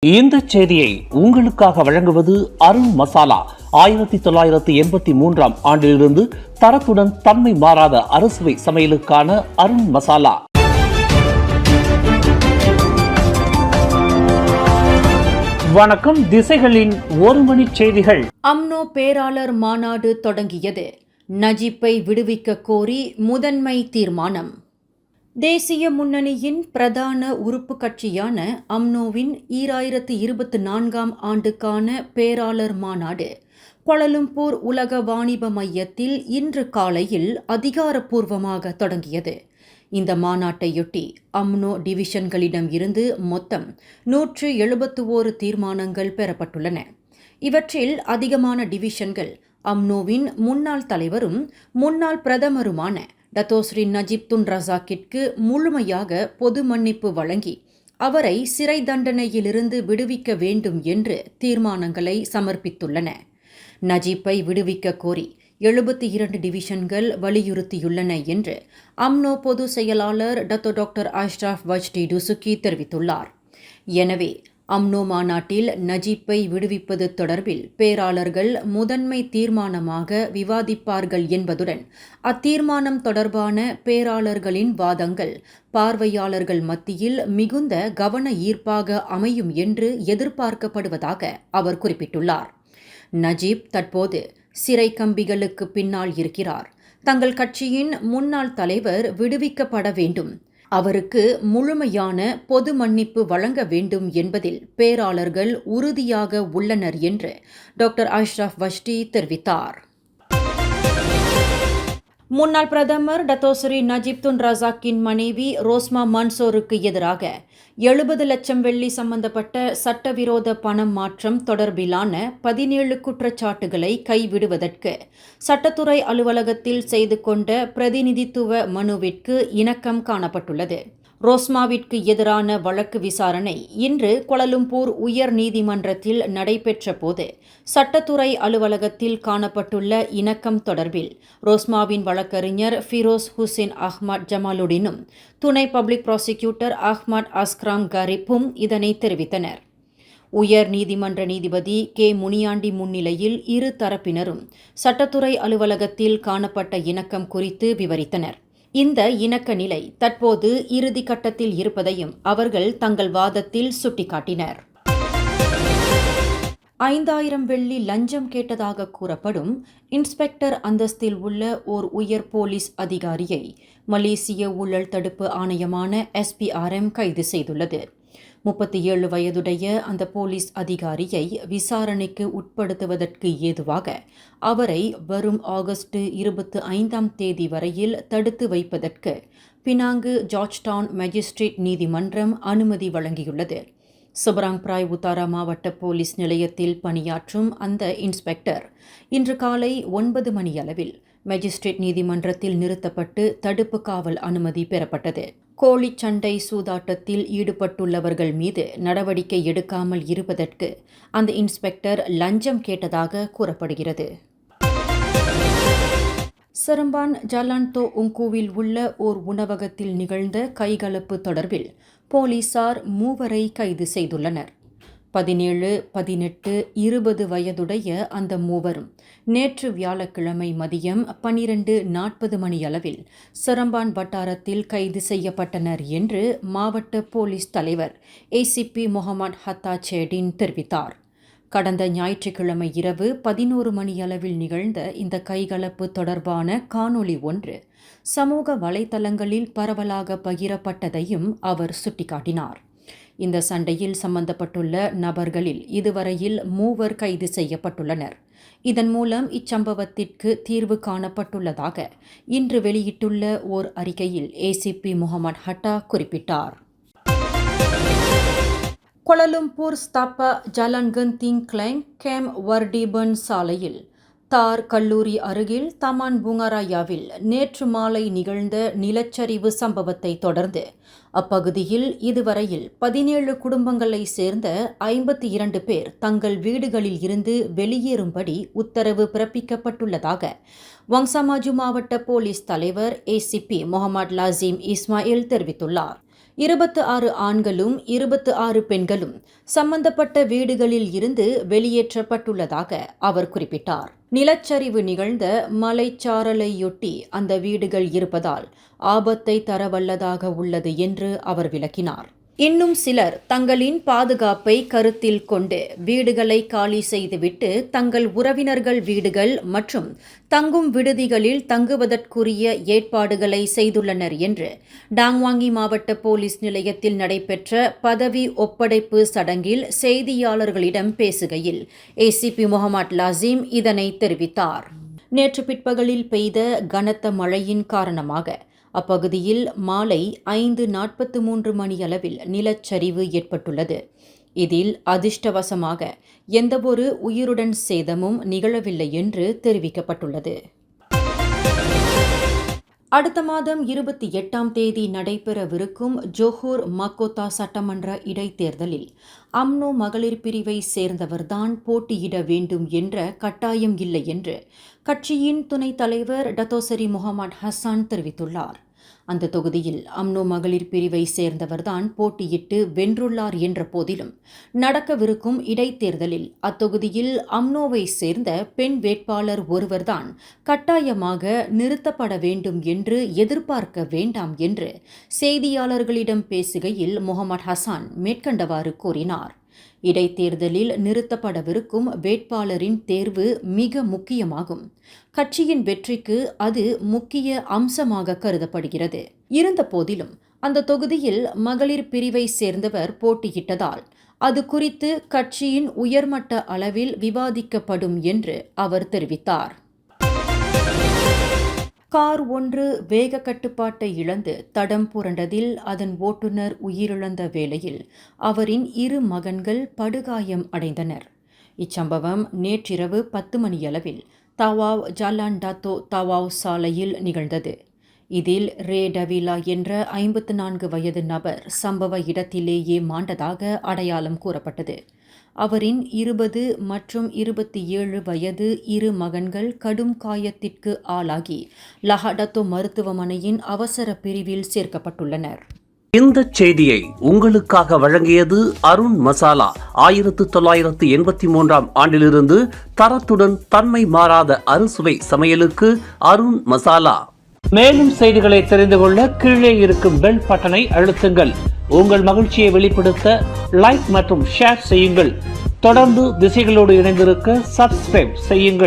இந்த செய்தியை உங்களுக்காக வழங்குவது அருண் மசாலா. 1983 ஆண்டிலிருந்து தரத்துடன் தன்மை மாறாத அறுசுவை சமையலுக்கான அருண் மசாலா. வணக்கம். திசைகளின் ஒரு மணி செய்திகள். அம்னோ பேராளர் மாநாடு தொடங்கியது. நஜீப்பை விடுவிக்க கோரி முதன்மை தீர்மானம். தேசிய முன்னணியின் பிரதான உறுப்பு கட்சியான அம்னோவின் 2024 ஆண்டுக்கான பேராளர் மாநாடு கோலாலம்பூர் உலக வாணிப மையத்தில் இன்று காலையில் அதிகாரப்பூர்வமாக தொடங்கியது. இந்த மாநாட்டையொட்டி அம்னோ டிவிஷன்களிடம் இருந்து மொத்தம் 171 தீர்மானங்கள் பெறப்பட்டுள்ளன. இவற்றில் அதிகமான டிவிஷன்கள் அம்னோவின் முன்னாள் தலைவரும் முன்னாள் பிரதமருமான டத்தோஸ்ரீ நஜீப் துன் ரசாக்கிற்கு முழுமையாக பொது மன்னிப்பு வழங்கி அவரை சிறை தண்டனையிலிருந்து விடுவிக்க வேண்டும் என்று தீர்மானங்களை சமர்ப்பித்துள்ளன. நஜீப்பை விடுவிக்க கோரி 72 டிவிஷன்கள் வலியுறுத்தியுள்ளன என்று அம்னோ பொதுச் செயலாளர் டாக்டர் அஷ்ரஃப் வஜ்டி டுசுக்கி தெரிவித்துள்ளார். எனவே அம்னோ மாநாட்டில் நஜீப்பை விடுவிப்பது தொடர்பில் பேராளர்கள் முதன்மை தீர்மானமாக விவாதிப்பார்கள் என்பதுடன் அத்தீர்மானம் தொடர்பான பேராளர்களின் வாதங்கள் பார்வையாளர்கள் மத்தியில் மிகுந்த கவன ஈர்ப்பாக அமையும் என்று எதிர்பார்க்கப்படுவதாக அவர் குறிப்பிட்டுள்ளார். நஜீப் தற்போது சிறை கம்பிகளுக்கு பின்னால் இருக்கிறார். தங்கள் கட்சியின் முன்னாள் தலைவர் விடுவிக்கப்பட வேண்டும், அவருக்கு முழுமையான பொது மன்னிப்பு வழங்க வேண்டும் என்பதில் பேராளர்கள் உறுதியாக உள்ளனர் என்று டாக்டர் அஷ்ரஃப் வஜ்டி தெரிவித்தார். முன்னாள் பிரதமர் டத்தோஸ்ரீ நஜீப் துன் ரசாக்கின் மனைவி ரோஸ்மா மன்சோருக்கு எதிராக 70 லட்சம் வெள்ளி சம்பந்தப்பட்ட சட்டவிரோத பணம் மாற்றம் தொடர்பிலான 17 குற்றச்சாட்டுகளை கைவிடுவதற்கு சட்டத்துறை அலுவலகத்தில் செய்து கொண்ட பிரதிநிதித்துவ மனுவிற்கு இணக்கம் காணப்பட்டுள்ளது. ரோஸ்மாவிற்கு எதிரான வழக்கு விசாரணை இன்று கோலாலம்பூர் உயர் நீதிமன்றத்தில் நடைபெற்ற போது சட்டத்துறை அலுவலகத்தில் காணப்பட்டுள்ள இணக்கம் தொடர்பில் ரோஸ்மாவின் வழக்கறிஞர் ஃபிரோஸ் ஹுசேன் அஹ்மத் ஜமாலுடனும் துணை பப்ளிக் ப்ராசிக்யூட்டர் அஹ்மத் அஸ்க்ராம் கரிப்பும் இதனை தெரிவித்தனர். உயர் நீதிமன்ற நீதிபதி கே முனியாண்டி முன்னிலையில் இரு தரப்பினரும் சட்டத்துறை அலுவலகத்தில் காணப்பட்ட இணக்கம் குறித்து விவரித்தனர். இந்த இணக்க நிலை தற்போது இறுதி கட்டத்தில் இருப்பதையும் அவர்கள் தங்கள் வாதத்தில் சுட்டிக்காட்டினர். 5000 வெள்ளி லஞ்சம் கேட்டதாக கூறப்படும் இன்ஸ்பெக்டர் அந்தஸ்தில் உள்ள ஓர் உயர் போலீஸ் அதிகாரியை மலேசிய ஊழல் தடுப்பு ஆணையமான SPRM கைது செய்துள்ளது. 37 வயதுடைய அந்த போலீஸ் அதிகாரியை விசாரணைக்கு உட்படுத்துவதற்கு ஏதுவாக அவரை வரும் ஆகஸ்ட் 25 வரையில் தடுத்து வைப்பதற்கு பினாங்கு ஜார்ஜ் டவுன் மேஜிஸ்ட்ரேட் நீதிமன்றம் அனுமதி வழங்கியுள்ளது. சபராங் பிராய் உத்தாரா மாவட்ட போலீஸ் நிலையத்தில் பணியாற்றும் அந்த இன்ஸ்பெக்டர் இன்று காலை 9 மணியளவில் மேஜிஸ்ட்ரேட் நீதிமன்றத்தில் நிறுத்தப்பட்டு தடுப்பு காவல் அனுமதி பெறப்பட்டது. கோழிச்சண்டை சூதாட்டத்தில் ஈடுபட்டுள்ளவர்கள் மீது நடவடிக்கை எடுக்காமல் இருப்பதற்கு அந்த இன்ஸ்பெக்டர் லஞ்சம் கேட்டதாக கூறப்படுகிறது. செரம்பான் ஜலான் தோ உங்கூவில் உள்ள ஓர் உணவகத்தில் நிகழ்ந்த கைகலப்பு தொடர்பில் போலீசார் 3 கைது செய்துள்ளனர். 17, 18, 20 வயதுடைய அந்த மூவரும் நேற்று வியாழக்கிழமை மதியம் 12:40 மணியளவில் செரம்பான் வட்டாரத்தில் கைது செய்யப்பட்டனர் என்று மாவட்ட போலீஸ் தலைவர் ACP முகமது ஹத்தா சேடின் தெரிவித்தார். கடந்த ஞாயிற்றுக்கிழமை இரவு 11 மணியளவில் நிகழ்ந்த இந்த கைகலப்பு தொடர்பான காணொளி ஒன்று சமூக வலைதளங்களில் பரவலாக பகிரப்பட்டதையும் அவர் சுட்டிக்காட்டினார். இந்த சண்டையில் சம்பந்தப்பட்டுள்ள நபர்களில் இதுவரையில் 3 கைது செய்யப்பட்டுள்ளனர். இதன் மூலம் இச்சம்பவத்திற்கு தீர்வு காணப்பட்டுள்ளதாக இன்று வெளியிட்டுள்ள ஓர் அறிக்கையில் ACP முகமது ஹட்டா குறிப்பிட்டார். கோலாலம்பூர் ஸ்தாபா ஜலான் கந்திங் கிளைங் கேம் வர்டிபன் சாலையில் தார் கல்லூரி அருகில் தமான் புங்காராயாவில் நேற்று மாலை நிகழ்ந்த நிலச்சரிவு சம்பவத்தை தொடர்ந்து அப்பகுதியில் இதுவரையில் 17 குடும்பங்களை சேர்ந்த 52 பேர் தங்கள் வீடுகளில் இருந்து வெளியேறும்படி உத்தரவு பிறப்பிக்கப்பட்டுள்ளதாக வங்சாமாஜு மாவட்ட போலீஸ் தலைவர் ACP முகமது லாசிம் இஸ்மாயில் தெரிவித்துள்ளார். 26 ஆண்களும் 26 பெண்களும் சம்பந்தப்பட்ட வீடுகளில் இருந்து வெளியேற்றப்பட்டுள்ளதாக அவர் குறிப்பிட்டார். நிலச்சரிவு நிகழ்ந்த மலைச்சாரலையொட்டி அந்த வீடுகள் இருப்பதால் ஆபத்தை தரவல்லதாக உள்ளது என்று அவர் விளக்கினார். இன்னும் சிலர் தங்களின் பாதுகாப்பை கருத்தில் கொண்டு வீடுகளை காலி செய்துவிட்டு தங்கள் உறவினர்கள் வீடுகள் மற்றும் தங்கும் விடுதிகளில் தங்குவதற்குரிய ஏற்பாடுகளை செய்துள்ளனர் என்று டாங்வாங்கி மாவட்ட போலீஸ் நிலையத்தில் நடைபெற்ற பதவி ஒப்படைப்பு சடங்கில் செய்தியாளர்களிடம் பேசுகையில் ஏசிபி முகமது லாசிம் இதனை தெரிவித்தார். நேற்று பிற்பகலில் பெய்த கனத்த மழையின் காரணமாக அப்பகுதியில் மாலை 5:43 மணியளவில் நிலச்சரிவு ஏற்பட்டுள்ளது. இதில் அதிர்ஷ்டவசமாக எந்தவொரு உயிருடன் சேதமும் நிகழவில்லை என்று தெரிவிக்கப்பட்டுள்ளது. அடுத்த மாதம் 28ஆம் தேதி நடைபெறவிருக்கும் ஜோஹூர் மக்கோத்தா சட்டமன்ற இடைத்தேர்தலில் அம்னோ மகளிர் பிரிவை சேர்ந்தவர்தான் போட்டியிட வேண்டும் என்ற கட்டாயம் இல்லை என்று கட்சியின் துணைத் தலைவர் டத்தோசரி முகமது ஹசான் தெரிவித்துள்ளார். அந்த தொகுதியில் அம்னோ மகளிர் பிரிவை சேர்ந்தவர்தான் போட்டியிட்டு வென்றுள்ளார் என்ற போதிலும் நடக்கவிருக்கும் இடைத்தேர்தலில் அத்தொகுதியில் அம்னோவை சேர்ந்த பெண் வேட்பாளர் ஒருவர்தான் கட்டாயமாக நிறுத்தப்பட வேண்டும் என்று எதிர்பார்க்க வேண்டாம் என்று செய்தியாளர்களிடம் பேசுகையில் முகமது ஹசான் மேற்கண்டவாறு கூறினார். இடைத்தேர்தலில் நிறுத்தப்படவிருக்கும் வேட்பாளரின் தேர்வு மிக முக்கியமாகும். கட்சியின் வெற்றிக்கு அது முக்கிய அம்சமாக கருதப்படுகிறது. இருந்த போதிலும் அந்த தொகுதியில் மகளிர் பிரிவை சேர்ந்தவர் போட்டியிட்டதால் அது குறித்து கட்சியின் உயர்மட்ட அளவில் விவாதிக்கப்படும் என்று அவர் தெரிவித்தார். கார் ஒன்று வேக கட்டுப்பாட்டை இழந்து தடம் புரண்டதில் அதன் ஓட்டுநர் உயிரிழந்த வேளையில் அவரின் 2 மகன்கள் படுகாயம் அடைந்தனர். இச்சம்பவம் நேற்றிரவு 10 மணியளவில் தவாவ் ஜலான் டாத்தோ தவாவ் சாலையில் நிகழ்ந்தது. இதில் ரே டவிலா என்ற 54 வயது நபர் சம்பவ இடத்திலேயே மாண்டதாக அடையாளம் கூறப்பட்டது. அவரின் 20 மற்றும் 27 வயது 2 மகன்கள் கடும் காயத்திற்கு ஆளாகி லஹடத்தோ மருத்துவமனையின் அவசர பிரிவில் சேர்க்கப்பட்டுள்ளனர். இந்த செய்தியை உங்களுக்காக வழங்கியது அருண் மசாலா. 1983ஆம் ஆண்டிலிருந்து தரத்துடன் தன்மை மாறாத அறுசுவை சமையலுக்கு அருண் மசாலா. மேலும் செய்திகளை தெரிந்து கொள்ள கீழே இருக்கும் பெல் பட்டனை அழுத்துங்கள். உங்கள் மகிழ்ச்சியை வெளிப்படுத்த லைக் மற்றும் ஷேர் செய்யுங்கள். தொடர்ந்து திசைகளோடு இணைந்திருக்க சப்ஸ்கிரைப் செய்யுங்கள்.